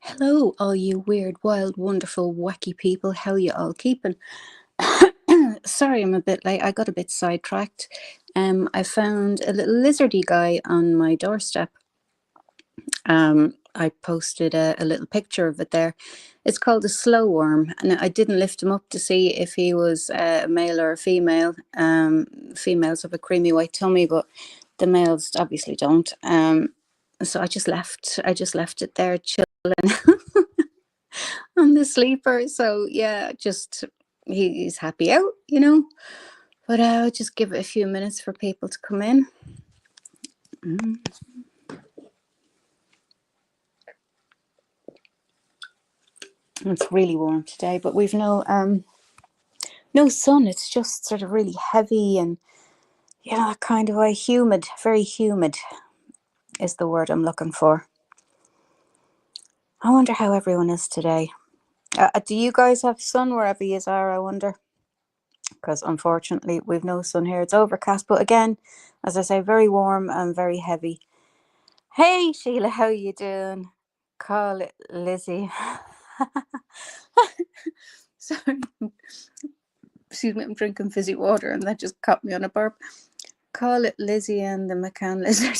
Hello, all you weird, wild, wonderful, wacky people. How you all keeping? Sorry, I'm a bit late. I got a bit sidetracked. I found a little lizardy guy on my doorstep. I posted a little picture of it there. It's called a slow worm, and I didn't lift him up to see if he was a male or a female. Females have a creamy white tummy, but the males obviously don't. So I just left. I just left it there chilling on the sleeper. So yeah, just he's happy out. But I'll just give it a few minutes for people to come in. It's really warm today, but we've no sun. It's just sort of really heavy and that kind of way. Humid, very humid is the word I'm looking for. I wonder how everyone is today. Do you guys have sun wherever you are? I wonder. Because unfortunately we've no sun here. It's overcast, but again, as I say, very warm and very heavy. Hey Sheila, how you doing? Call it Lizzie. Sorry, excuse me, I'm drinking fizzy water and that just caught me on a burp. Call it Lizzie and the McCann lizard.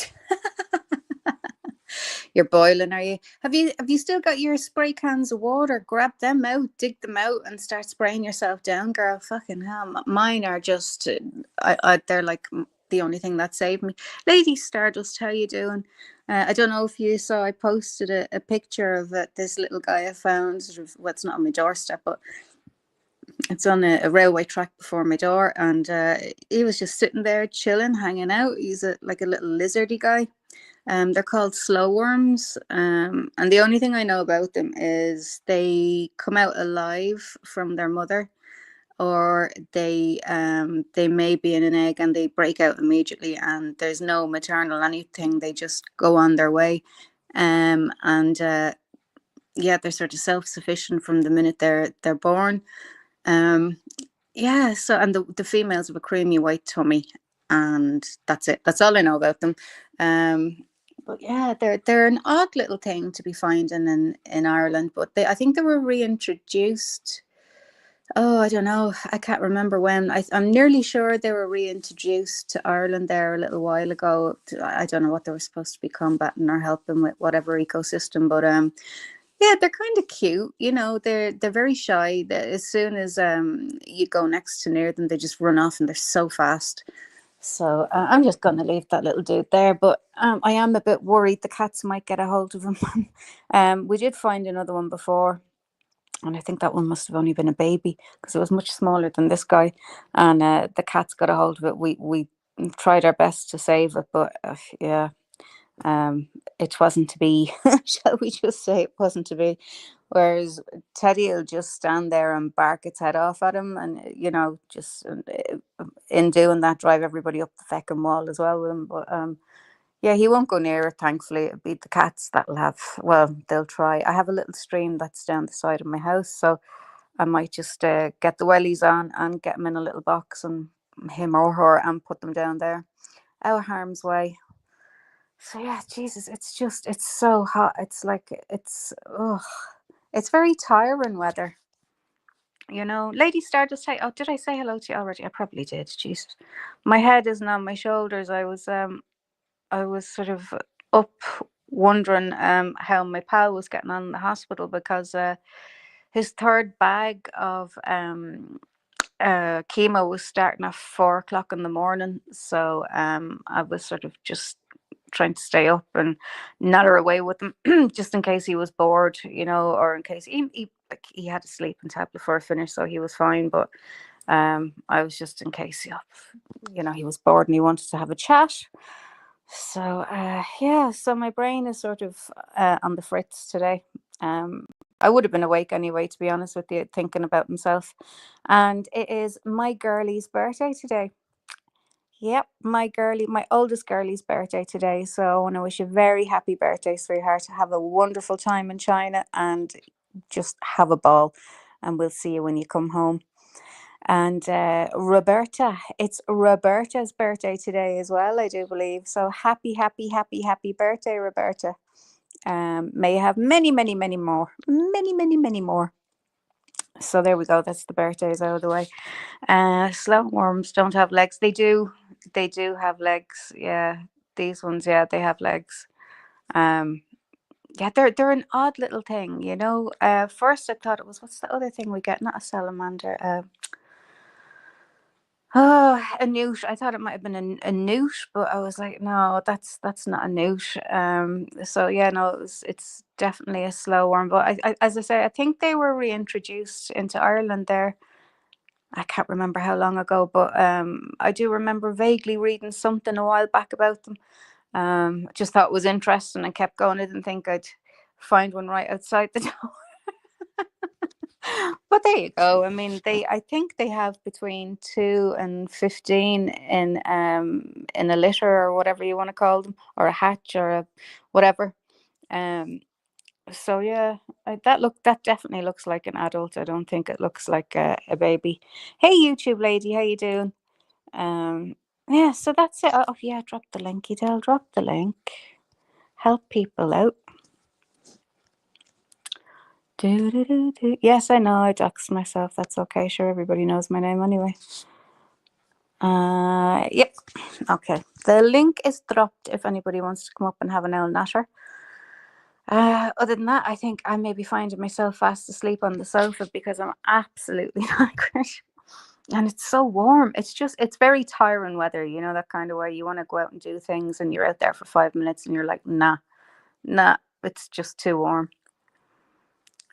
You're boiling, are you? Have you still got your spray cans of water? Grab them out, dig them out, and start spraying yourself down, girl. Fucking hell, mine are just, they're like the only thing that saved me. Lady Stardust, how you doing? I don't know if you saw, I posted a picture of this little guy I found. Sort of, well, it's not on my doorstep, but it's on a railway track before my door, and he was just sitting there chilling, hanging out. He's like a little lizardy guy. They're called slow worms, and the only thing I know about them is they come out alive from their mother, or they may be in an egg and they break out immediately, and there's no maternal anything. They just go on their way, and yeah, they're sort of self-sufficient from the minute they're born. Yeah, so and the females have a creamy white tummy, and that's it. That's all I know about them. But yeah, they're an odd little thing to be finding in Ireland. But I think they were reintroduced. Oh, I don't know. I can't remember when. I'm nearly sure they were reintroduced to Ireland there a little while ago. I don't know what they were supposed to be combating or helping with, whatever ecosystem. But yeah, they're kind of cute. They're very shy. As soon as you go next to near them, they just run off and they're so fast. So I'm just going to leave that little dude there. But I am a bit worried the cats might get a hold of him. We did find another one before, and I think that one must have only been a baby because it was much smaller than this guy. And the cats got a hold of it. We tried our best to save it, but yeah, it wasn't to be. Shall we just say it wasn't to be? Whereas Teddy will just stand there and bark its head off at him, and just in doing that, drive everybody up the feckin' wall as well with him. But yeah, he won't go near it. Thankfully, it'll be the cats that'll have. Well, they'll try. I have a little stream that's down the side of my house, so I might just get the wellies on and get them in a little box and him or her and put them down there, out of harm's way. So yeah, Jesus, it's so hot. It's like it's very tiring weather. Lady Stardust. Hey, oh, did I say hello to you already? I probably did. Jesus, my head isn't on my shoulders. I was sort of up wondering how my pal was getting on in the hospital because his third bag of chemo was starting at 4 o'clock in the morning. So I was sort of just trying to stay up and natter away with him just in case he was bored, or in case he had a sleeping tablet before I finished, so he was fine. But I was just in case he was bored and he wanted to have a chat. So yeah, so my brain is sort of on the fritz today. I would have been awake anyway, to be honest with you, thinking about himself. And it is my girlie's birthday today. Yep, my oldest girlie's birthday today. So I want to wish you a very happy birthday, sweetheart. Have a wonderful time in China and just have a ball. And we'll see you when you come home. And Roberta, it's Roberta's birthday today as well, I do believe. So happy, happy, happy, happy birthday, Roberta. may have many, many, many more. Many, many, many more. So there we go. That's the birthdays out of the way. Slow worms don't have legs. They do. They do have legs. Yeah. These ones, yeah, they have legs. Um, yeah, they're an odd little thing, you know. First I thought it was, what's the other thing we get? Not a salamander. Oh, a newt. I thought it might have been a newt, but I was like, no, that's not a newt. So yeah, no, it's definitely a slow worm. But as I say, I think they were reintroduced into Ireland there. I can't remember how long ago, but I do remember vaguely reading something a while back about them. Just thought it was interesting and kept going. I didn't think I'd find one right outside the door. But there you go. I mean, I think they have between 2 and 15 in a litter, or whatever you want to call them, or a hatch, or a whatever. Um, so yeah, that definitely looks like an adult. I don't think it looks like a baby. Hey, YouTube lady, how you doing? Um, yeah, so that's it. Oh yeah, drop the link, Edel. Drop the link. Help people out. Do, do, do, do. Yes, I know I doxed myself. That's okay. Sure, everybody knows my name anyway. Yep. Okay. The link is dropped if anybody wants to come up and have an old natter. Other than that, I think I may be finding myself fast asleep on the sofa because I'm absolutely knackered. And it's so warm. It's very tiring weather, you know, that kind of way. You want to go out and do things and you're out there for 5 minutes and you're like, nah, it's just too warm.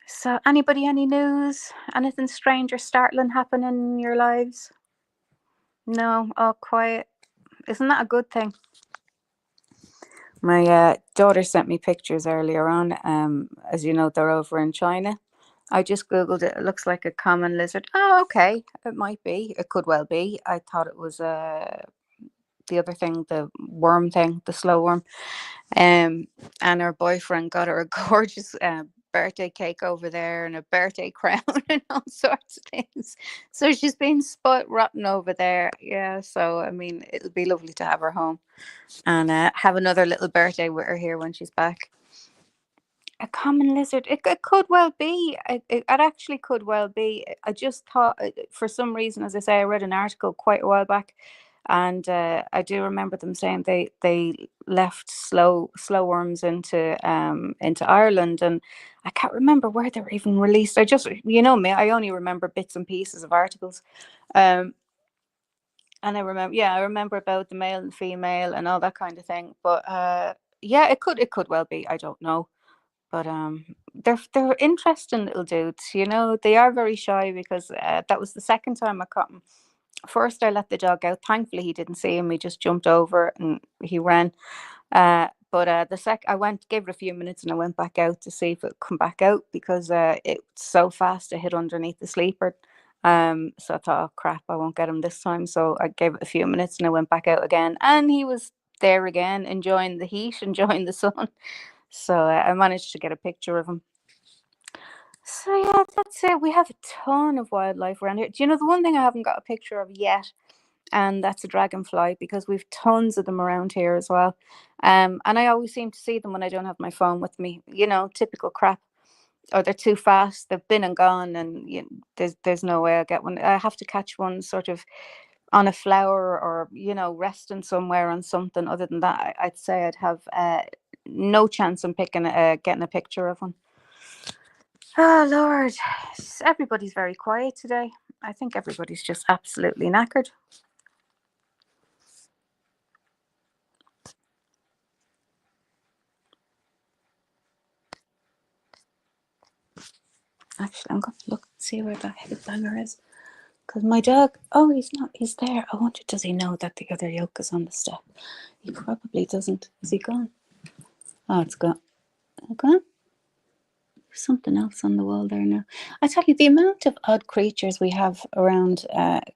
So, anybody, any news? Anything strange or startling happening in your lives? No, all quiet. Isn't that a good thing? My daughter sent me pictures earlier on. As you know, they're over in China. I just Googled it. It looks like a common lizard. Oh, okay. It might be. It could well be. I thought it was the other thing, the worm thing, the slow worm. And her boyfriend got her a gorgeous birthday cake over there and a birthday crown and all sorts of things. So she's been spoilt rotten over there. Yeah. So I mean, it'll be lovely to have her home and have another little birthday with her here when she's back. A common lizard. It could well be. It actually could well be. I just thought, for some reason, as I say, I read an article quite a while back, and I do remember them saying they left slow worms into Ireland, and I can't remember where they were even released. I just, you know me, I only remember bits and pieces of articles. Um, and I remember about the male and female and all that kind of thing. But yeah, it could well be. I don't know. But they're interesting little dudes, you know. They are very shy because that was the second time I caught him. First, I let the dog out. Thankfully, he didn't see him. He just jumped over and he ran. But I went, gave it a few minutes, and I went back out to see if it would come back out because it's so fast. It hid underneath the sleeper. So I thought, oh crap, I won't get him this time. So I gave it a few minutes, and I went back out again, and he was there again, enjoying the heat, enjoying the sun. So I managed to get a picture of him. So yeah, that's it. We have a ton of wildlife around here. Do you know the one thing I haven't got a picture of yet? And that's a dragonfly because we've tons of them around here as well. And I always seem to see them when I don't have my phone with me. You know, typical crap. Or they're too fast. They've been and gone, and there's no way I'll get one. I have to catch one sort of on a flower, or resting somewhere on something. Other than that, I'd say I'd have no chance in getting a picture of one. Oh Lord, everybody's very quiet today. I think everybody's just absolutely knackered. Actually, I'm going to look and see where that headbanger is. Because my dog, he's there. I wonder, does he know that the other yoke is on the step? He probably doesn't. Is he gone? Oh, it's gone. Okay. There's something else on the wall there now. I tell you, the amount of odd creatures we have around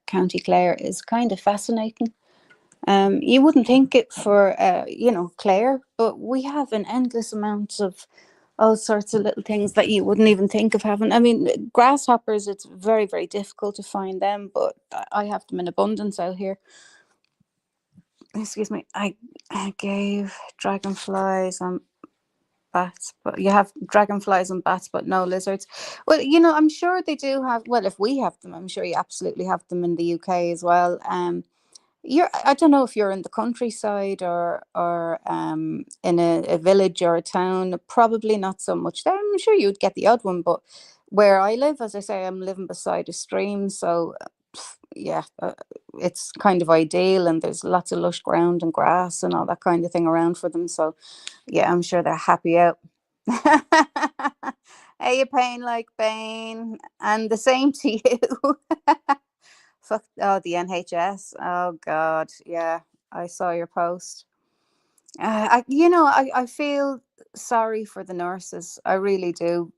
County Clare is kind of fascinating. You wouldn't think it for, Clare, but we have an endless amount of all sorts of little things that you wouldn't even think of having. I mean, grasshoppers, it's very, very difficult to find them, but I have them in abundance out here. Excuse me. I gave dragonflies. bats, but you have dragonflies and bats, but no lizards. Well, I'm sure they do have. Well, if we have them, I'm sure you absolutely have them in the UK as well. I don't know if you're in the countryside or in a village or a town. Probably not so much there. I'm sure you'd get the odd one, but where I live, as I say, I'm living beside a stream, so yeah, it's kind of ideal, and there's lots of lush ground and grass and all that kind of thing around for them. So yeah, I'm sure they're happy out. Are you paying like Bane? And the same to you. Fuck, oh, the NHS. Oh God, yeah. I saw your post. I feel sorry for the nurses. I really do,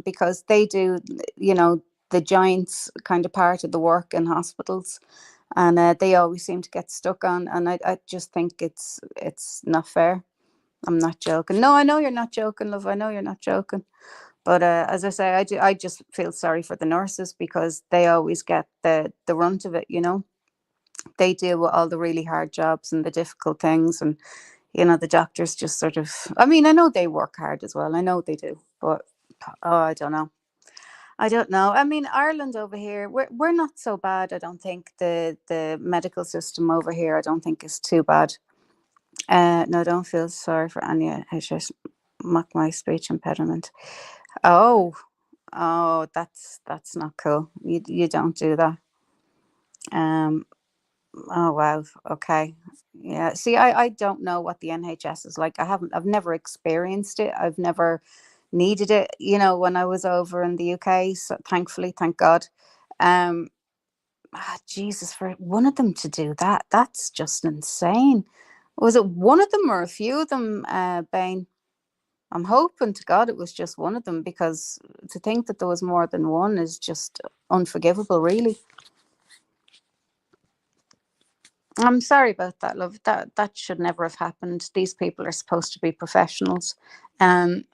because they do, you know, the giants kind of part of the work in hospitals, and they always seem to get stuck on. And I just think it's not fair. I'm not joking. No, I know you're not joking, love. I know you're not joking. But as I say, I do. I just feel sorry for the nurses because they always get the runt of it. They deal with all the really hard jobs and the difficult things, and the doctors just sort of. I mean, I know they work hard as well. I know they do, but oh, I don't know. I don't know. I mean, Ireland over here, we're not so bad. I don't think the medical system over here, I don't think is too bad. No, don't feel sorry for Anya. I just mock my speech impediment. Oh, oh, that's not cool. You don't do that. Um. Oh wow. Okay. Yeah. See, I don't know what the NHS is like. I've never experienced it. I've never needed it. When I was over in the UK. So thankfully, thank God. Um. Jesus, for one of them to do that, that's just insane. Was it one of them or a few of them, Bain? I'm hoping to God it was just one of them, because to think that there was more than one is just unforgivable, really. I'm sorry about that, love. That should never have happened. These people are supposed to be professionals. Um,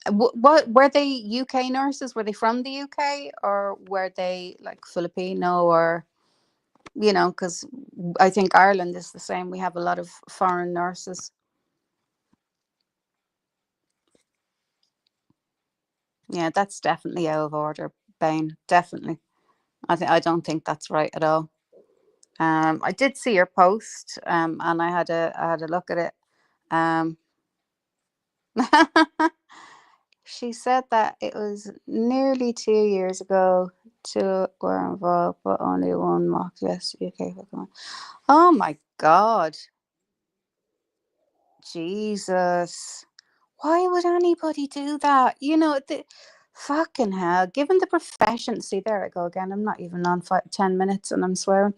what were they UK nurses? Were they from the UK, or were they like Filipino, or because I think Ireland is the same. We have a lot of foreign nurses. Yeah, that's definitely out of order, Bain. Definitely. I don't think that's right at all. I did see your post, and I had a look at it. Um, she said that it was nearly 2 years ago to were involved, but only one mock. Yes, UK Pokemon. Oh my God, Jesus! Why would anybody do that? Fucking hell. Given the profession, see, there I go again. I'm not even on 10 minutes, and I'm swearing.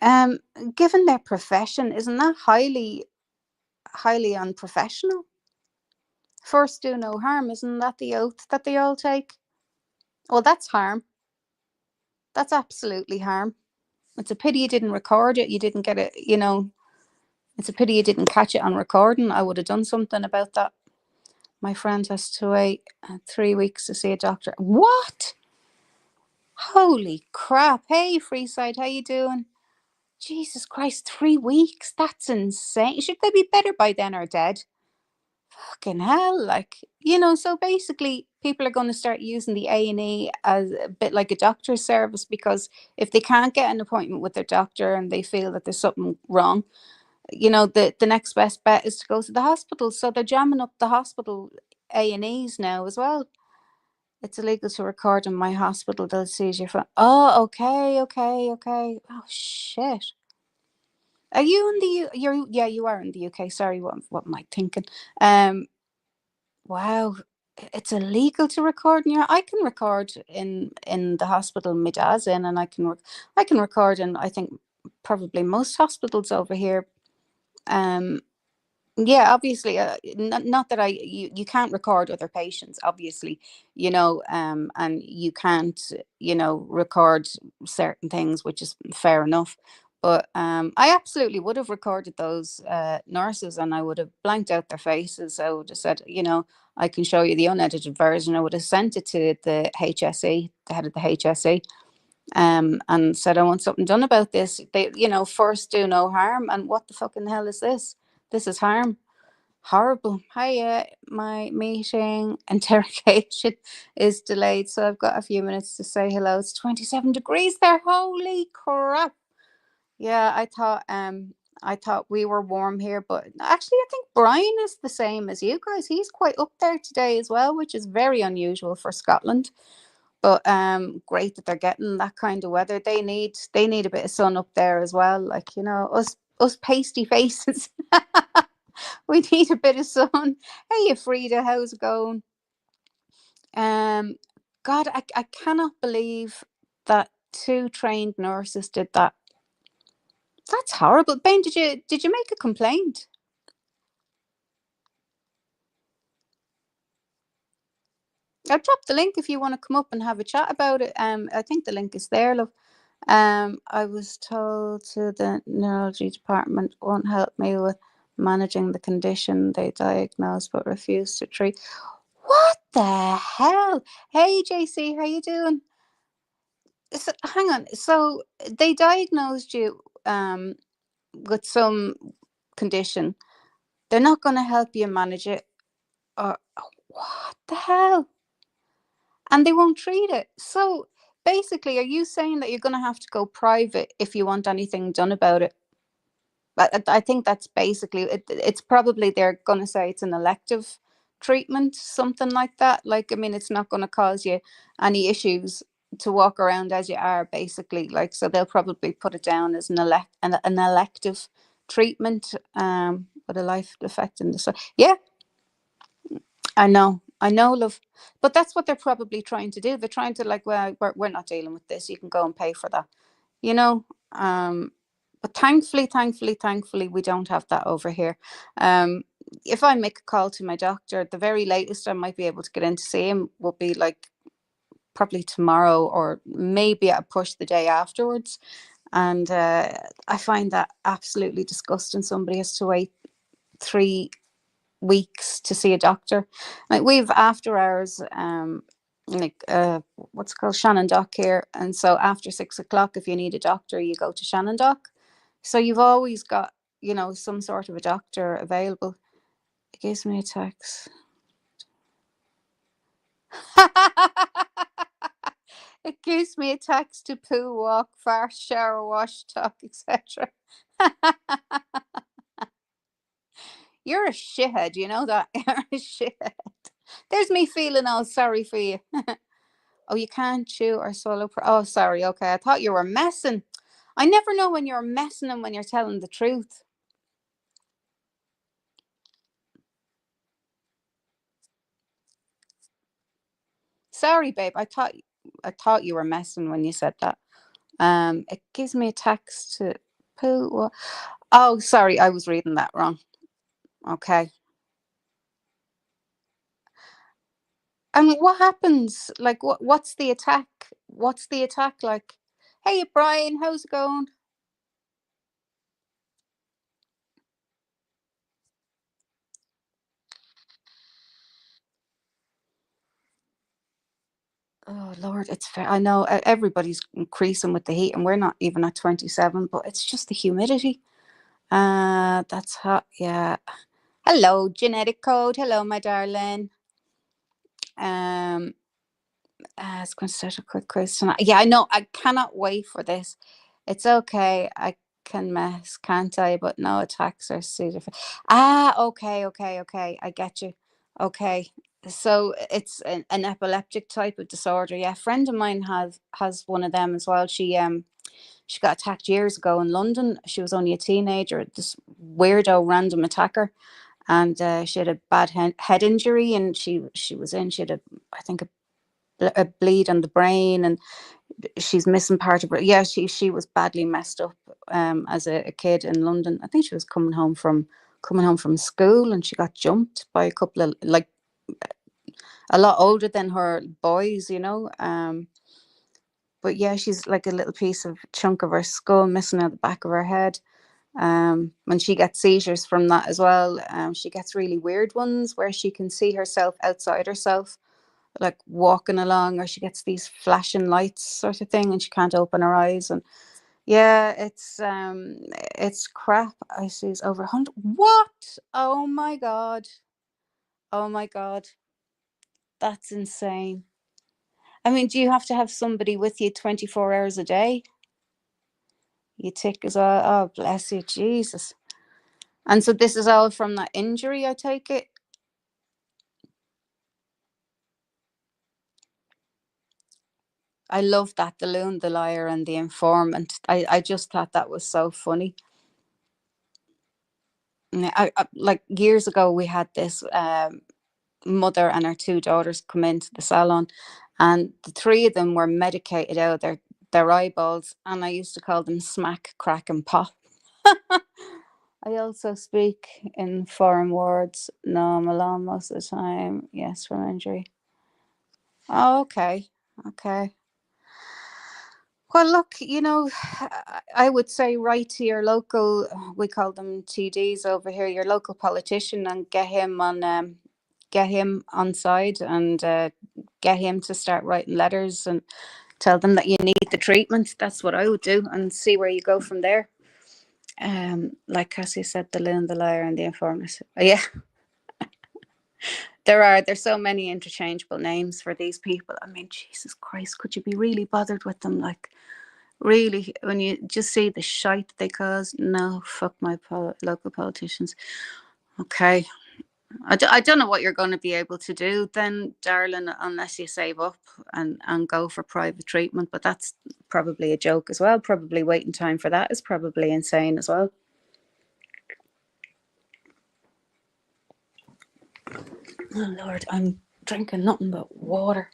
Um, Given their profession, isn't that highly unprofessional? First, do no harm. Isn't that the oath that they all take? Well, that's harm. That's absolutely harm. It's a pity you didn't record it. You didn't get it. It's a pity you didn't catch it on recording. I would have done something about that. My friend has to wait 3 weeks to see a doctor. What? Holy crap! Hey, Freeside, how you doing? Jesus Christ, 3 weeks? That's insane. Should they be better by then or dead? Fucking hell, so basically people are going to start using the A&E as a bit like a doctor's service, because if they can't get an appointment with their doctor and they feel that there's something wrong, the next best bet is to go to the hospital. So they're jamming up the hospital A&Es now as well. It's illegal to record in my hospital. They'll seize your phone. Oh, okay, okay, okay. Oh shit. Are you in the you're yeah, you are in the UK. Sorry, what am I thinking? Um Wow, it's illegal to record in your. I can record in the hospital my dad's in, and I can record in, I think, probably most hospitals over here. Um, yeah, obviously, not that you can't record other patients, obviously, and you can't, record certain things, which is fair enough. But I absolutely would have recorded those nurses, and I would have blanked out their faces. I would have said, I can show you the unedited version. I would have sent it to the HSE, the head of the HSE, and said, I want something done about this. They, first do no harm, and what the fucking hell is this? This is harm. Horrible. Hiya, my meeting interrogation is delayed, so I've got a few minutes to say hello. It's 27 degrees there. Holy crap. Yeah, I thought we were warm here, but actually I think Brian is the same as you guys. He's quite up there today as well, which is very unusual for Scotland. But great that they're getting that kind of weather. They need a bit of sun up there as well. Like, us pasty faces. We need a bit of sun. Hey, Frida, how's it going? Um, God, I cannot believe that two trained nurses did that. That's horrible. Ben, did you make a complaint? I'll drop the link if you want to come up and have a chat about it. I think the link is there, love. I was told to the neurology department won't help me with managing the condition they diagnosed but refused to treat. What the hell? Hey JC, how you doing? So, hang on. So they diagnosed you with some condition. They're not going to help you manage it, or what the hell? And they won't treat it. So basically, are you saying that you're going to have to go private if you want anything done about it? I think that's basically it. It's probably they're going to say it's an elective treatment, something like that. Like, I mean, it's not going to cause you any issues to walk around as you are, basically. Like, so they'll probably put it down as an elective treatment, with a life effect in the yeah, I know, love. But that's what they're probably trying to do. They're trying to, like, well, we're not dealing with this. You can go and pay for that, you know. But thankfully, we don't have that over here. Um, if I make a call to my doctor, the very latest I might be able to get in to see him will be like probably tomorrow, or maybe a push the day afterwards. And I find that absolutely disgusting. Somebody has to wait 3 weeks to see a doctor. Like, we've after hours, like what's it called, Shannon Dock here, and so after 6 o'clock, if you need a doctor, you go to Shannon Dock. So you've always got, some sort of a doctor available. It gives me a text. It gives me a text to poo, walk, fart, shower, wash, talk, etc. You're a shithead, you know that. You're a shithead. There's me feeling all sorry for you. Oh, you can't chew or swallow. Oh, sorry. Okay, I thought you were messing. I never know when you're messing and when you're telling the truth. Sorry, babe. I thought you were messing when you said that. It gives me a text to poo. Oh, sorry, I was reading that wrong. Okay. And what happens? Like, what's the attack? What's the attack like? Hey, Brian, how's it going? Oh Lord, it's fair. I know everybody's increasing with the heat, and we're not even at 27, but it's just the humidity. That's hot. Yeah. Hello, genetic code. Hello, my darling. Um, I was going to start a quick quiz tonight. Yeah, I know. I cannot wait for this. It's okay. I can mess, can't I? But no attacks are suited for. Okay. I get you. Okay. So it's an epileptic type of disorder. Yeah, a friend of mine has one of them as well. She got attacked years ago in London. She was only a teenager. This weirdo random attacker, and she had a bad head injury, and she was in. She had I think a bleed on the brain, and she's missing part of her. Yeah, she was badly messed up as a kid in London. I think she was coming home from school, and she got jumped by a couple of, like, a lot older than her boys. But yeah, she's like a little piece of chunk of her skull missing at the back of her head. When she gets seizures from that as well, she gets really weird ones where she can see herself outside herself, like walking along, or she gets these flashing lights sort of thing, and she can't open her eyes. And Yeah, it's crap. I see it's over 100. What? Oh my god. Oh my god. That's insane. I mean, do you have to have somebody with you 24 hours a day? You tick as well. Oh, bless you, Jesus. And so this is all from that injury, I take it? I love that, the loon, the liar, and the informant. I just thought that was so funny. Like years ago, we had this mother and her two daughters come into the salon, and the three of them were medicated out of their eyeballs, and I used to call them smack, crack, and pop. I also speak in foreign words. No, I'm alone most of the time. Yes, from injury. Oh, okay. Okay. Well, look, I would say write to your local, we call them TDs over here, your local politician, and get him on side, and get him to start writing letters and tell them that you need the treatment. That's what I would do, and see where you go from there. Like Cassie said, the loon, the liar, and the informant. Yeah, there's so many interchangeable names for these people. I mean, Jesus Christ, could you be really bothered with them? Like, really, when you just see the shite they cause, no, fuck my local politicians. Okay. I don't know what you're going to be able to do then, darling, unless you save up and go for private treatment. But that's probably a joke as well. Probably waiting time for that is probably insane as well. Oh, Lord, I'm drinking nothing but water.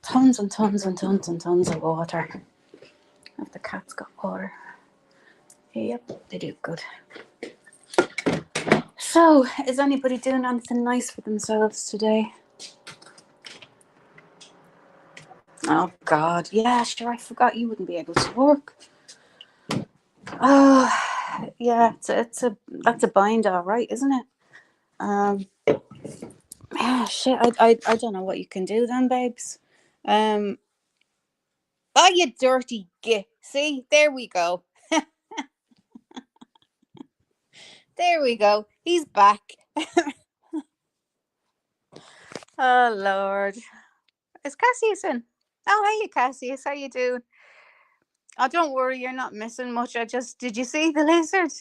Tons and tons and tons and tons of water. Have the cats got water? Yep, they do. Good. So, is anybody doing anything nice for themselves today? Oh God, yeah, sure. I forgot you wouldn't be able to work. Oh, yeah, that's a bind, all right, isn't it? Yeah, shit. I don't know what you can do then, babes. Um, oh, you dirty git. See, there we go. There we go. He's back. Oh Lord, is Cassius in? Oh, hey, Cassius, how you doing? Oh, don't worry, you're not missing much. Did you see the lizard?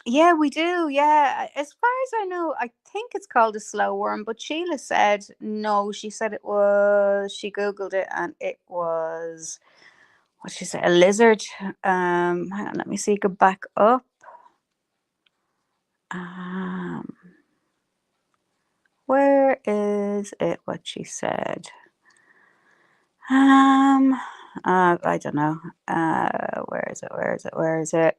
Yeah, we do. Yeah, as far as I know, I think it's called a slow worm. But Sheila said no. She said it was. She googled it and it was what she said, a lizard. Hang on, let me see. Go back up. Um, where is it? What she said. Um, I don't know. Where is it? Where is it? Where is it?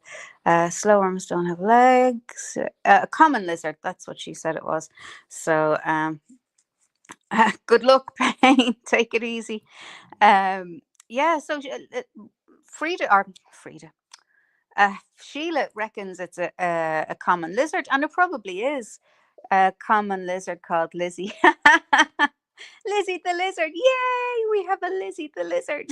Slow worms don't have legs. A common lizard. That's what she said it was. So, good luck, Payne. Take it easy. Yeah. So, Frida. Sheila reckons it's a common lizard, and it probably is a common lizard called Lizzie. Lizzie the lizard. Yay! We have a Lizzie the lizard.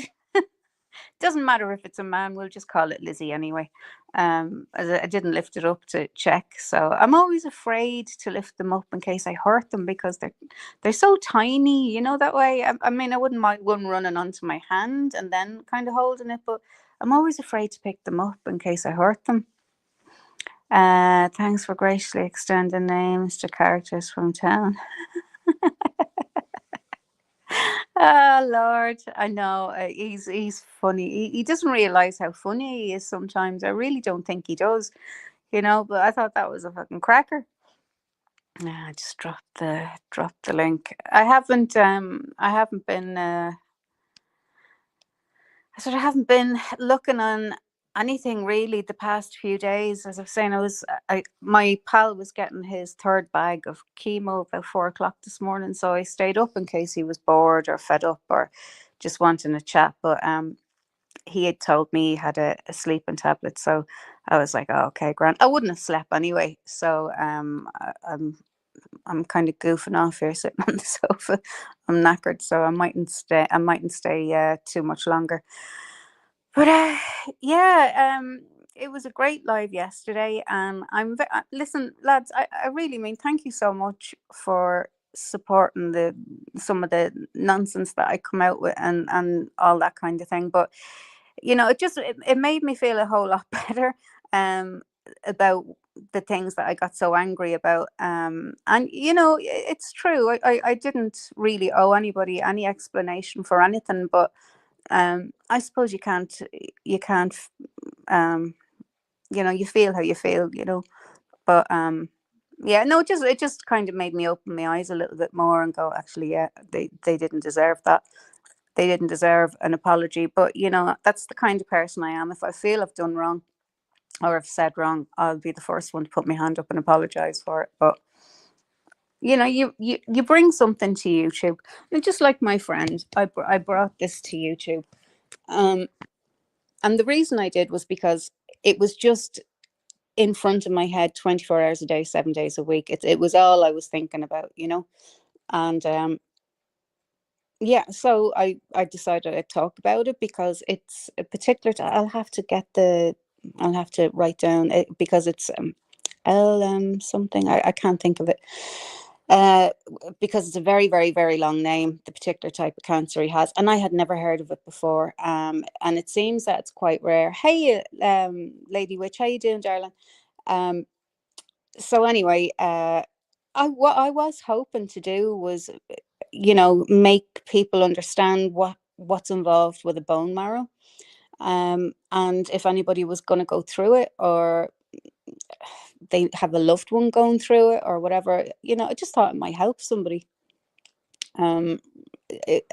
Doesn't matter if it's a man, we'll just call it Lizzie anyway. As I didn't lift it up to check, so I'm always afraid to lift them up in case I hurt them because they're so tiny, that way. I mean, I wouldn't mind one running onto my hand and then kind of holding it, but I'm always afraid to pick them up in case I hurt them. Thanks for graciously extending names to characters from town. Oh Lord, I know, he's funny. He doesn't realize how funny he is sometimes. I really don't think he does, But I thought that was a fucking cracker. Yeah, I just dropped the link. I haven't been I sort of haven't been looking on anything really the past few days. As I was saying, my pal was getting his third bag of chemo about 4 o'clock this morning, so I stayed up in case he was bored or fed up or just wanting a chat. But he had told me he had a sleeping tablet, so I was like, oh, okay, grand. I wouldn't have slept anyway, so I'm kind of goofing off here, sitting on the sofa. I'm knackered, so I mightn't stay too much longer. But yeah, it was a great live yesterday, and listen, lads. I really mean, thank you so much for supporting the some of the nonsense that I come out with, and all that kind of thing. But it made me feel a whole lot better about the things that I got so angry about. And it's true. I didn't really owe anybody any explanation for anything, but I suppose you can't um you feel how you feel, but yeah, no, it just kind of made me open my eyes a little bit more and go, actually, yeah, they didn't deserve that. They didn't deserve an apology. But that's the kind of person I am. If I feel I've done wrong or I've said wrong, I'll be the first one to put my hand up and apologize for it. But you bring something to YouTube, and just like my friend, I brought this to YouTube. um And the reason I did was because it was just in front of my head 24 hours a day, 7 days a week. It was all I was thinking about. And yeah, so I decided I'd talk about it because it's a particular. I'll have to write down it because it's something. I can't think of it. Uh, because it's a very, very, very long name, the particular type of cancer he has, and I had never heard of it before. And it seems that it's quite rare. Hey, Lady Witch, how you doing, darling? Um, so anyway, what I was hoping to do was, make people understand what's involved with a bone marrow. And if anybody was going to go through it, or they have a loved one going through it, or whatever, I just thought it might help somebody. Um,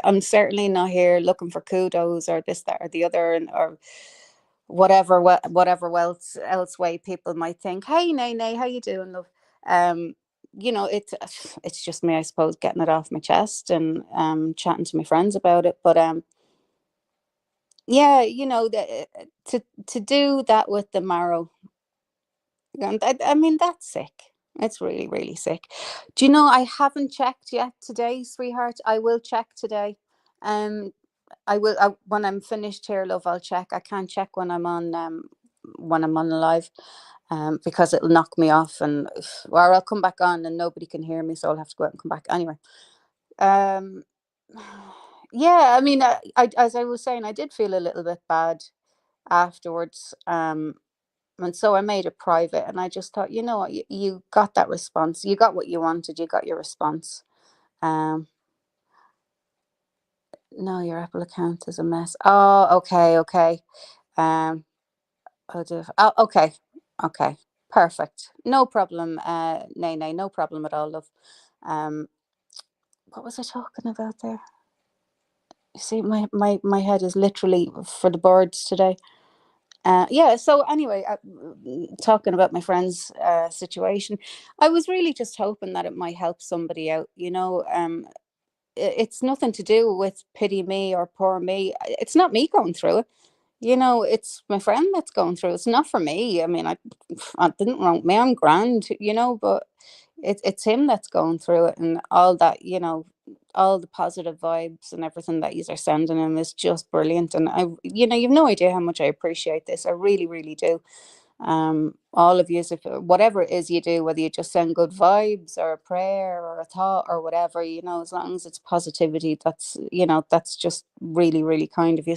I'm certainly not here looking for kudos or this, that, or the other, or whatever else way people might think. Hey, Nay, how you doing, love? Um, it's just me, I suppose, getting it off my chest and chatting to my friends about it. But yeah, to do that with the marrow, and I mean, that's sick. It's really, really sick. Do you know, I haven't checked yet today, sweetheart. I will check today. Um, I will when I'm finished here, love. I'll check. I can't check when I'm on live, because it'll knock me off, and or I'll come back on and nobody can hear me, so I'll have to go out and come back anyway. Um, yeah, I mean, as I was saying, I did feel a little bit bad afterwards. And so I made it private, and I just thought, you know what, you got that response. You got what you wanted. You got your response. Um, no, your Apple account is a mess. Oh, okay, okay. Um, okay, okay, perfect. No problem. Nay, no problem at all, love. Um, what was I talking about there? You see, my head is literally for the birds today. Yeah, so anyway, talking about my friend's situation, I was really just hoping that it might help somebody out. It's nothing to do with pity me or poor me. It's not me going through it. It's my friend that's going through it. It's not for me. I mean, I didn't wrong me. I'm grand, but it's him that's going through it, and all that. All the positive vibes and everything that you are sending him is just brilliant. And you've no idea how much I appreciate this. I really, really do. All of you, if whatever it is you do, whether you just send good vibes or a prayer or a thought or whatever, as long as it's positivity, that's just really, really kind of you.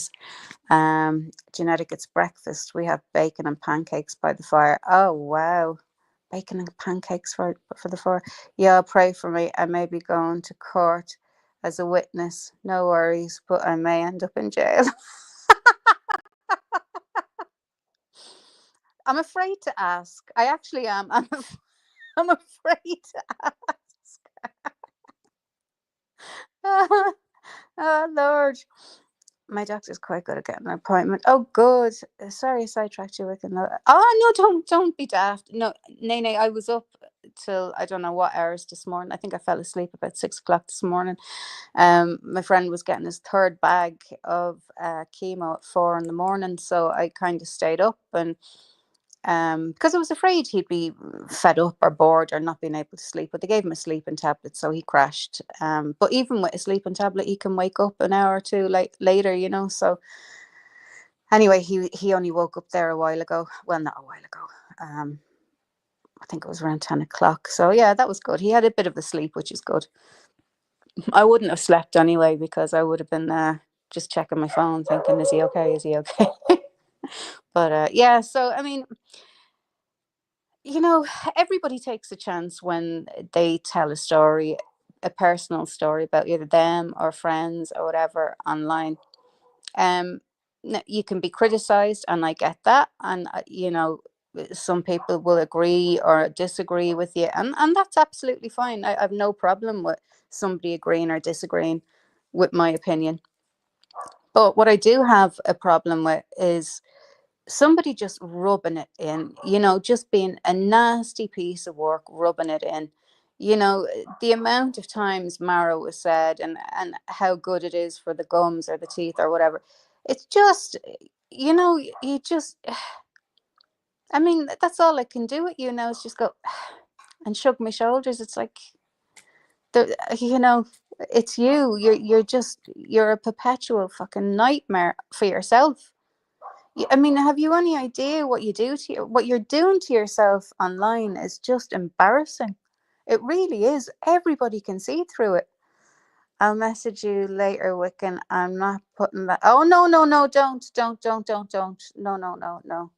Genetic, it's breakfast. We have bacon and pancakes by the fire. Oh wow, bacon and pancakes for the fire. Yeah, pray for me. I may be going to court as a witness. No worries, but I may end up in jail. I'm afraid to ask. I actually am. I'm afraid to ask. Oh, Lord. My doctor's quite good at getting an appointment. Oh, good. Sorry, I sidetracked you with another. Oh no, don't be daft. No, Nene, I was up till I don't know what hours this morning. I think I fell asleep about 6 o'clock this morning. My friend was getting his third bag of chemo at 4 in the morning, so I kind of stayed up, and because I was afraid he'd be fed up or bored or not being able to sleep. But they gave him a sleeping tablet, so he crashed. But even with a sleeping tablet, he can wake up an hour or two later. So Anyway, he only woke up there a while ago. Well, not a while ago. I think it was around 10 o'clock. So yeah, that was good. He had a bit of a sleep, which is good. I wouldn't have slept anyway because I would have been just checking my phone, thinking, "Is he okay? Is he okay?" But yeah. So I mean, you know, everybody takes a chance when they tell a story, a personal story about either them or friends or whatever online. Um, you can be criticized, and I get that, and you know, some people will agree or disagree with you, and that's absolutely fine. I have no problem with somebody agreeing or disagreeing with my opinion. But what I do have a problem with is somebody just rubbing it in, you know, just being a nasty piece of work, rubbing it in. You know, the amount of times marrow was said, and how good it is for the gums or the teeth or whatever. It's just, you know, you just, I mean, that's all I can do with you now is just go and shrug my shoulders. It's like, you know, it's you. You're a perpetual fucking nightmare for yourself. I mean, have you any idea what what you're doing to yourself online is just embarrassing. It really is. Everybody can see through it. I'll message you later, Wiccan. I'm not putting that. Oh no, no, no! Don't! No, no, no, no.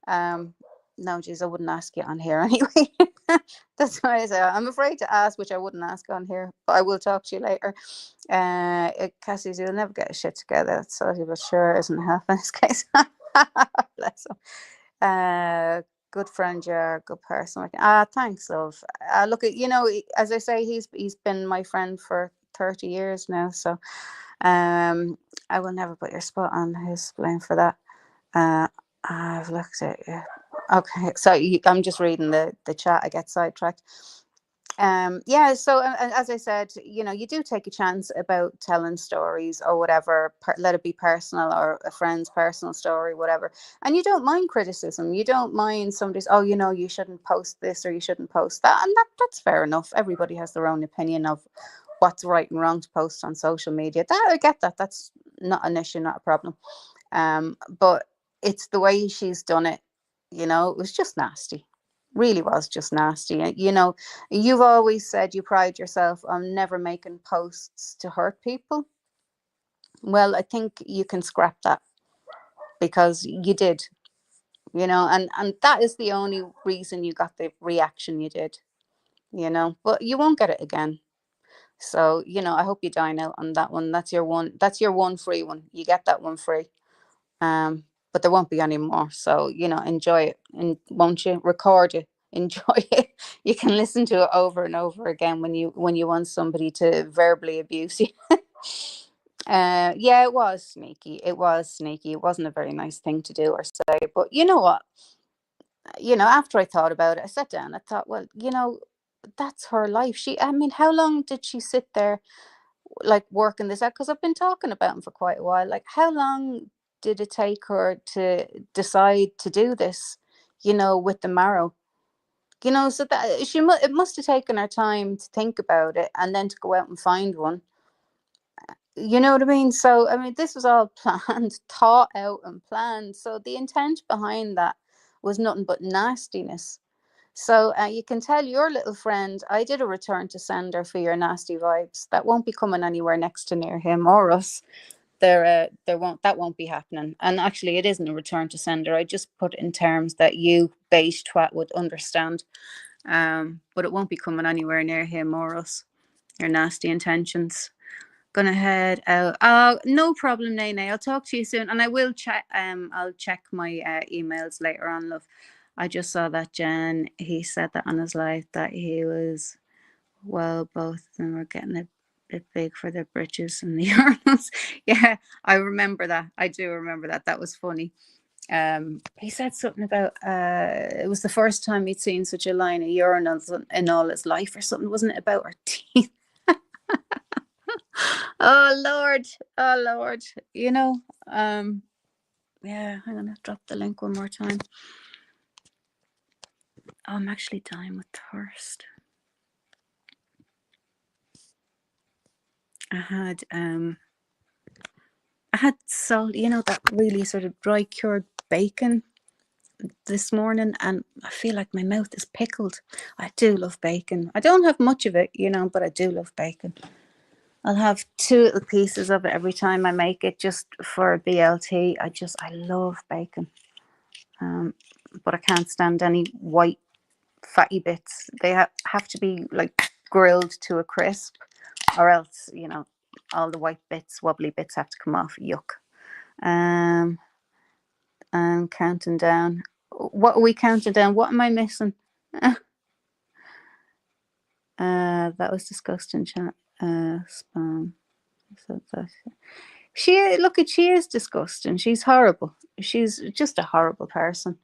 Um, no, geez, I wouldn't ask you on here anyway. That's why I say I'm afraid to ask, which I wouldn't ask on here. But I will talk to you later. Cassie's, you'll never get a shit together. That's all you, but sure isn't half in this case. Bless him. Good friend, you're a good person. Thanks, love. Look, you know, as I say, he's been my friend for 30 years now, so I will never put your spot on his blame for that. I've looked at you. Okay, so I'm just reading the chat. I get sidetracked. Yeah, so as I said, you know, you do take a chance about telling stories or whatever, let it be personal or a friend's personal story, whatever, and you don't mind criticism. You don't mind somebody's, oh, you know, you shouldn't post this or you shouldn't post that, and that's fair enough. Everybody has their own opinion of what's right and wrong to post on social media. That I get that. That's not an issue, not a problem. But it's the way she's done it. You know, it was just nasty, really was just nasty. You know, you've always said you pride yourself on never making posts to hurt people. Well, I think you can scrap that because you did, you know, and that is the only reason you got the reaction you did, you know, but you won't get it again. So, you know, I hope you dine out on that one. That's your one free one. You get that one free. Um, but there won't be any more. So, you know, enjoy it, and won't you record it? Enjoy it. You can listen to it over and over again when you want somebody to verbally abuse you. Yeah, it was sneaky. It was sneaky. It wasn't a very nice thing to do or say. But you know what? You know, after I thought about it, I sat down. I thought, well, you know, that's her life. I mean, how long did she sit there like working this out? Because I've been talking about him for quite a while. Like, how long did it take her to decide to do this? You know, with the marrow. You know, so that it must have taken her time to think about it and then to go out and find one. You know what I mean? So I mean, this was all planned, thought out and planned. So the intent behind that was nothing but nastiness. So you can tell your little friend, I did a return to sender for your nasty vibes. That won't be coming anywhere next to near him or us. That won't be happening. And actually, it isn't a return to sender. I just put it in terms that you beige twat would understand. But it won't be coming anywhere near him or us. Your nasty intentions. Gonna head out. Oh, no problem, Nene. I'll talk to you soon, and I will check. I'll check my emails later on, love. I just saw that Jen. He said that on his live that he was well. Both of them were getting a bit big for their britches and the urinals. Yeah, I remember that. I do remember that. That was funny. He said something about it was the first time he'd seen such a line of urinals in all his life, or something. Wasn't it about her teeth? Oh Lord, oh Lord, you know, yeah, I'm gonna drop the link one more time. Oh, I'm actually dying with thirst. I I had salt, that really sort of dry cured bacon this morning, and I feel like my mouth is pickled. I do love bacon. I don't have much of it, but I do love bacon. I'll have two little pieces of it every time I make it, just for BLT. I love bacon. But I can't stand any white fatty bits. They have to be like grilled to a crisp, or else, all the white bits, wobbly bits have to come off. Yuck. And counting down. What are we counting down? What am I missing? That was disgusting, chat. Spam. So she is disgusting. She's horrible. She's just a horrible person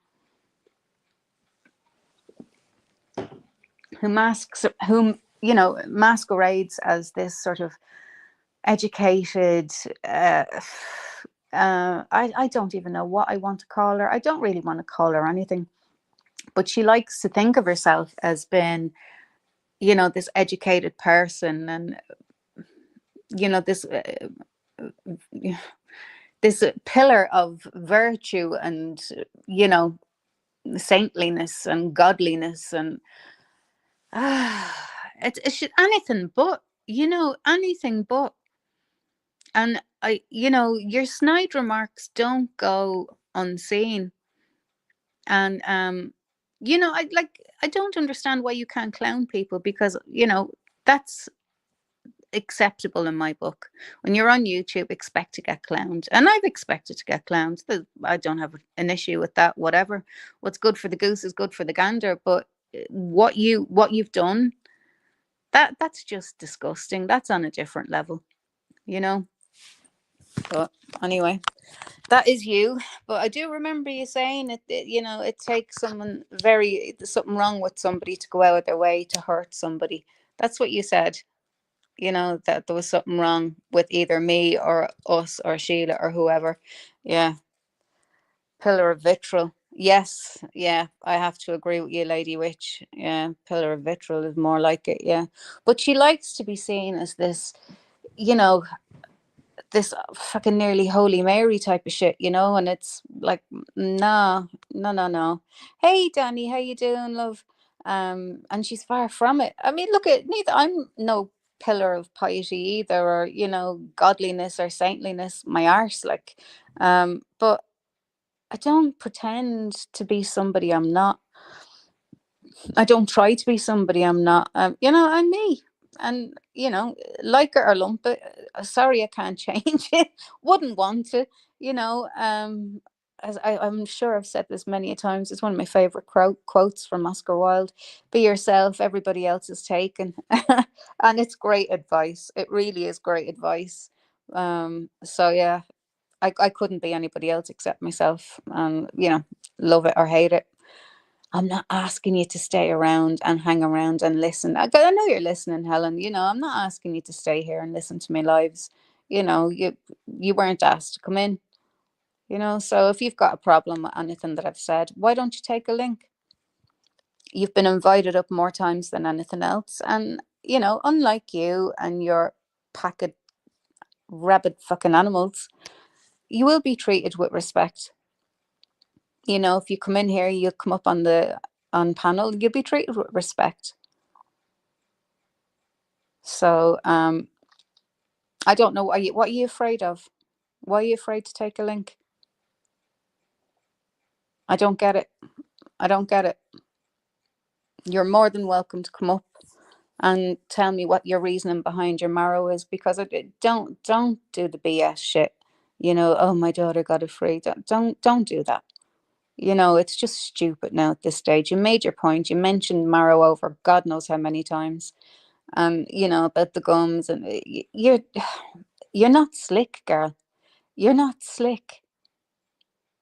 who masquerades as this sort of educated. I don't even know what I want to call her. I don't really want to call her anything, but she likes to think of herself as being, this educated person, and this pillar of virtue, and saintliness and godliness, and it's anything but, anything but. And your snide remarks don't go unseen. And I don't understand why you can't clown people, because that's acceptable in my book. When you're on YouTube, expect to get clowned, and I've expected to get clowned. I don't have an issue with that. Whatever, what's good for the goose is good for the gander. But what you've done, that's just disgusting. That's on a different level, But anyway, that is you. But I do remember you saying it takes something wrong with somebody to go out of their way to hurt somebody. That's what you said. That there was something wrong with either me or us or Sheila or whoever. Yeah. Pillar of vitriol. Yes. Yeah. I have to agree with you, Lady Witch. Yeah. Pillar of vitriol is more like it. Yeah. But she likes to be seen as this, you know, this fucking nearly Holy Mary type of shit, and it's like, no, no, no, no. Hey, Danny, how you doing, love? And she's far from it. I mean, look at neither. I'm no pillar of piety either, or godliness or saintliness. My arse, like, but I don't pretend to be somebody I'm not. I don't try to be somebody I'm not. I'm me. And, like it or lump it, sorry, I can't change it. Wouldn't want to, as I'm sure I've said this many a times. It's one of my favorite quotes from Oscar Wilde. Be yourself, everybody else is taken. And it's great advice. It really is great advice. So yeah, I couldn't be anybody else except myself. And, love it or hate it. I'm not asking you to stay around and hang around and listen. I know you're listening, Helen. I'm not asking you to stay here and listen to my lives. You weren't asked to come in. So if you've got a problem with anything that I've said, why don't you take a link? You've been invited up more times than anything else, and unlike you and your pack of rabid fucking animals, you will be treated with respect. If you come in here, you'll come up on panel, you'll be treated with respect. So I don't know, what are you afraid of? Why are you afraid to take a link? I don't get it. I don't get it. You're more than welcome to come up and tell me what your reasoning behind your marrow is, because don't do the BS shit. Oh, my daughter got it free. Don't do that. It's just stupid now at this stage. You made your point. You mentioned marrow over God knows how many times. And about the gums, and you're not slick, girl. You're not slick.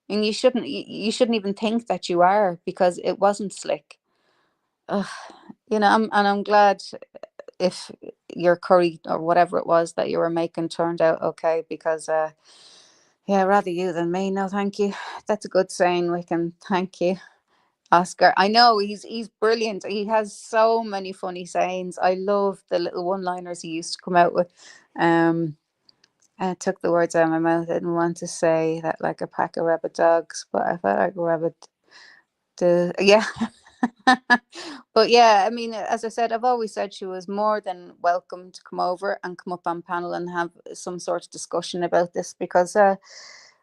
And you shouldn't even think that you are, because it wasn't slick. Ugh. I'm glad if your curry or whatever it was that you were making turned out okay, because yeah, rather you than me. No, thank you. That's a good saying, Wickham. Thank you, Oscar. I know he's brilliant. He has so many funny sayings. I love the little one-liners he used to come out with. I took the words out of my mouth. I didn't want to say that like a pack of rabid dogs, but I felt like a rabid. Yeah. But yeah, I mean, as I said, I've always said she was more than welcome to come over and come up on panel and have some sort of discussion about this because, well,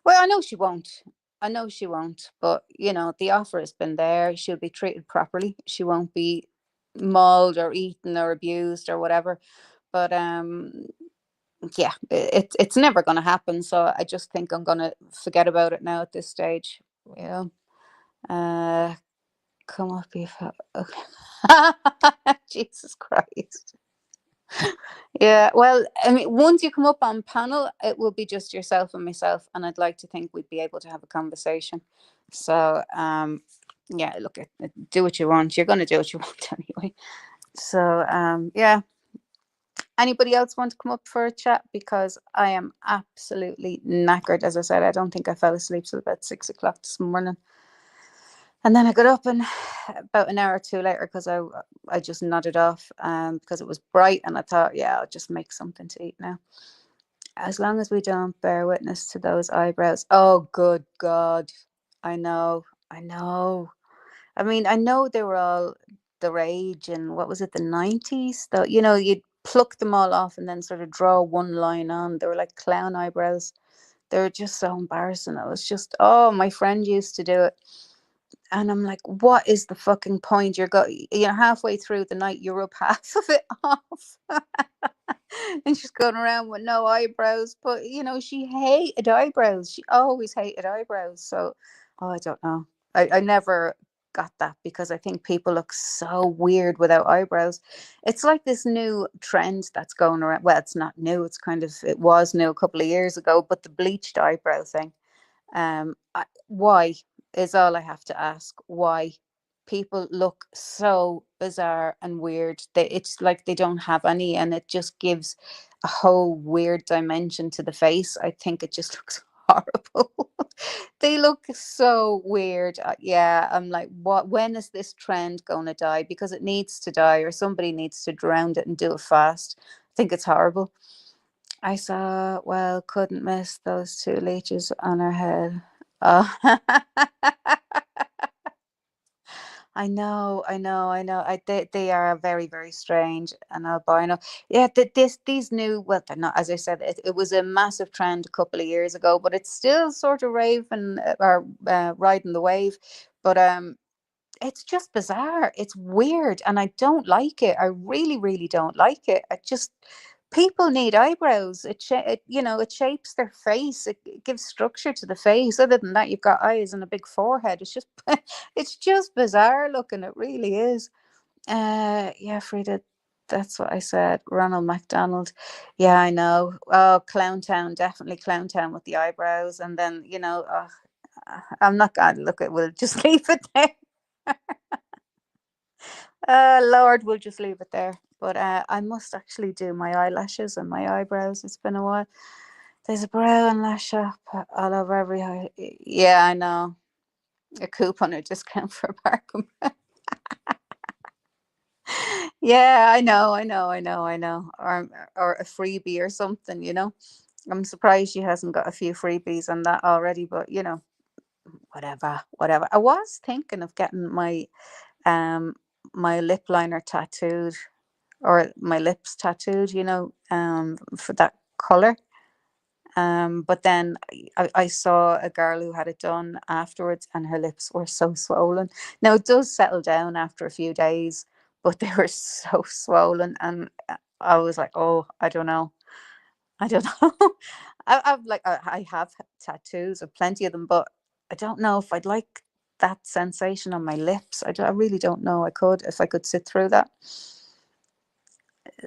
I know she won't. I know she won't, but you know, the offer has been there. She'll be treated properly. She won't be mauled or eaten or abused or whatever. But yeah, it's never going to happen. So I just think I'm going to forget about it now at this stage. You know, uh, come up if Jesus Christ. Yeah, well, I mean, once you come up on panel, it will be just yourself and myself, and I'd like to think we'd be able to have a conversation. So, yeah, look, do what you want. You're going to do what you want anyway. So, yeah. Anybody else want to come up for a chat? Because I am absolutely knackered. As I said, I don't think I fell asleep till about 6 o'clock this morning. And then I got up and about an hour or two later because I just nodded off because it was bright and I thought, yeah, I'll just make something to eat now. As long as we don't bear witness to those eyebrows. Oh, good God. I know. I know. I mean, I know they were all the rage in, what was it, the 90s? Though, you know, you'd pluck them all off and then sort of draw one line on. They were like clown eyebrows. They were just so embarrassing. It was just, oh, my friend used to do it. And I'm like, what is the fucking point? You're halfway through the night, you rub half of it off. And she's going around with no eyebrows. But, you know, she hated eyebrows. She always hated eyebrows. So, oh, I don't know. I never got that because I think people look so weird without eyebrows. It's like this new trend that's going around. Well, it's not new. It was new a couple of years ago, but the bleached eyebrow thing. Why is all I have to ask. Why people look so bizarre and weird? It's like they don't have any, and it just gives a whole weird dimension to the face. I think it just looks horrible. They look so weird. Yeah, I'm like, what? When is this trend going to die? Because it needs to die, or somebody needs to drown it and do it fast. I think it's horrible. I saw, well, couldn't miss those two leeches on her head. Oh, I know, I know, I know. They are very, very strange and albino. Yeah, these new, well, they're not, as I said, it was a massive trend a couple of years ago, but it's still sort of raving or riding the wave. But it's just bizarre. It's weird, and I don't like it. I really, really don't like it. I just People need eyebrows. It shapes their face. It gives structure to the face. Other than that, you've got eyes and a big forehead. It's just it's just bizarre looking. It really is. Yeah, Frida, that's what I said. Ronald McDonald. Yeah, I know. Oh, Clowntown, definitely Clowntown with the eyebrows, and then I'm not going to look at. We'll just leave it there. Lord, we'll just leave it there. But I must actually do my eyelashes and my eyebrows. It's been a while. There's a brow and lash up all over every eye. Yeah, I know. A coupon or discount for Parkham. Yeah, I know, I know, I know, I know. Or a freebie or something, you know. I'm surprised she hasn't got a few freebies on that already, but whatever, whatever. I was thinking of getting um my lip liner tattooed or my lips tattooed, for that color. But then I saw a girl who had it done afterwards, and her lips were so swollen. Now it does settle down after a few days, but they were so swollen, and I was like, oh, I don't know, I don't know. I have tattoos, of plenty of them, but I don't know if I'd like that sensation on my lips. I really don't know. If I could sit through that.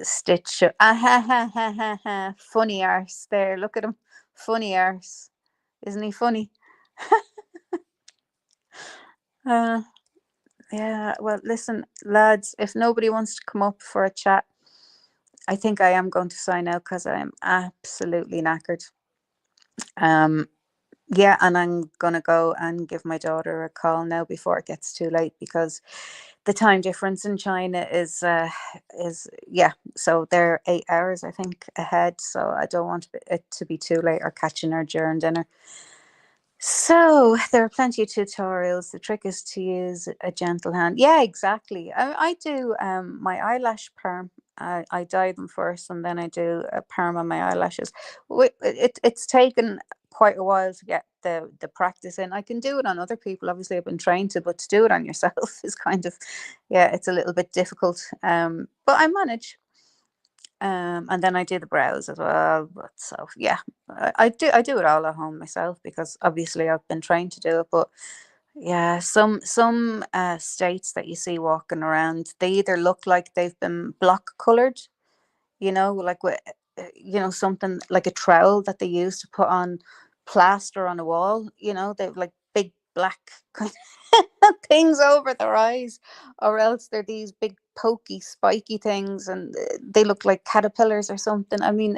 Stitch. Ah, ha, ha, ha, ha, ha. Funny arse there. Look at him. Funny arse. Isn't he funny? Uh, yeah. Well, listen, lads, if nobody wants to come up for a chat, I think I am going to sign out because I am absolutely knackered. Um, yeah, and I'm gonna go and give my daughter a call now before it gets too late because the time difference in China is yeah. So they're 8 hours, I think, ahead. So I don't want it to be too late or catching her during dinner. So there are plenty of tutorials. The trick is to use a gentle hand. Yeah, exactly. I do my eyelash perm. I dye them first, and then I do a perm on my eyelashes. It's taken quite a while to get the practice in. I can do it on other people. Obviously, I've been trained to, but to do it on yourself is kind of, yeah, it's a little bit difficult. But I manage. And then I do the brows as well. But so yeah, I do it all at home myself because obviously I've been trained to do it. But yeah, some states that you see walking around, they either look like they've been block colored, like with something like a trowel that they use to put on plaster on a wall. They've like big black kind of things over their eyes, or else they're these big pokey spiky things, and they look like caterpillars or something. I mean,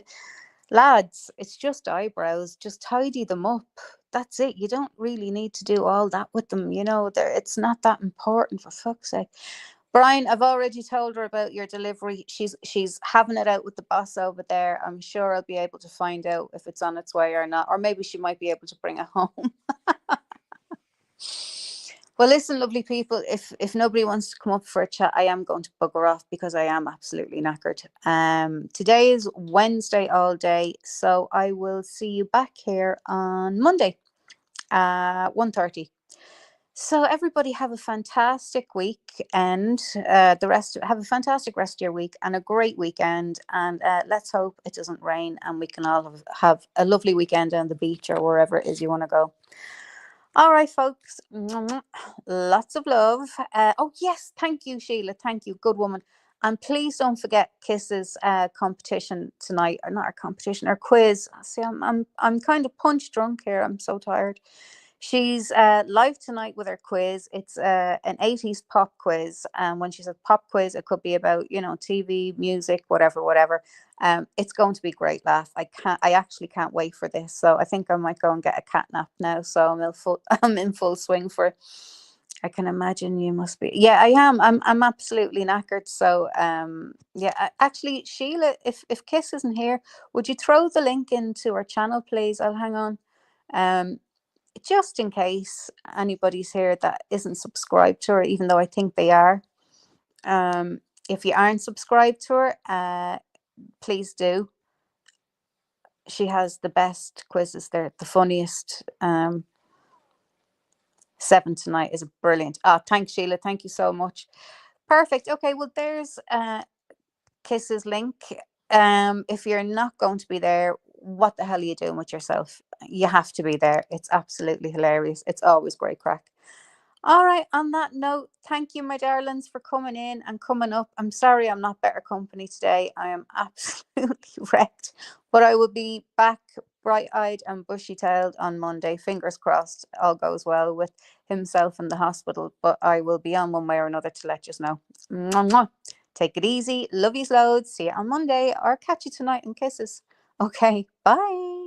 lads, it's just eyebrows. Just tidy them up. That's it. You don't really need to do all that with them. It's not that important, for fuck's sake. Brian, I've already told her about your delivery. She's having it out with the boss over there. I'm sure I'll be able to find out if it's on its way or not, or maybe she might be able to bring it home. Well, listen, lovely people. If nobody wants to come up for a chat, I am going to bugger off because I am absolutely knackered. Today is Wednesday all day, so I will see you back here on Monday, 1:30. So everybody have a fantastic week, and have a fantastic rest of your week and a great weekend. And let's hope it doesn't rain and we can all have a lovely weekend on the beach or wherever it is you want to go. All right, folks. Lots of love. Oh yes, thank you, Sheila. Thank you, good woman. And please don't forget Kiss's competition tonight, or not our competition, our quiz. See, I'm kind of punch drunk here. I'm so tired. She's live tonight with her quiz. It's an 80s pop quiz. And when she says pop quiz, it could be about, TV, music, whatever. It's going to be great laugh. I actually can't wait for this. So I think I might go and get a cat nap now. So I'm in full swing for it. I can imagine you must be. Yeah, I am. I'm absolutely knackered. So yeah, actually, Sheila, if Kiss isn't here, would you throw the link into our channel, please? I'll hang on. Just in case anybody's here that isn't subscribed to her, even though I think they are. If you aren't subscribed to her, please do. She has the best quizzes. They're the funniest. 7 tonight is brilliant. Thanks, Sheila. Thank you so much. Perfect. Okay, well, there's Kiss's link. If you're not going to be there, what the hell are you doing with yourself? You have to be there. It's absolutely hilarious. It's always great crack. All right, on that note, thank you, my darlings, for coming in and coming up. I'm sorry I'm not better company today. I am absolutely wrecked, but I will be back bright-eyed and bushy-tailed on Monday. Fingers crossed all goes well with himself in the hospital, but I will be on one way or another to let you know. Mwah, mwah. Take it easy. Love you loads. See you on Monday or catch you tonight in kisses. Okay, bye.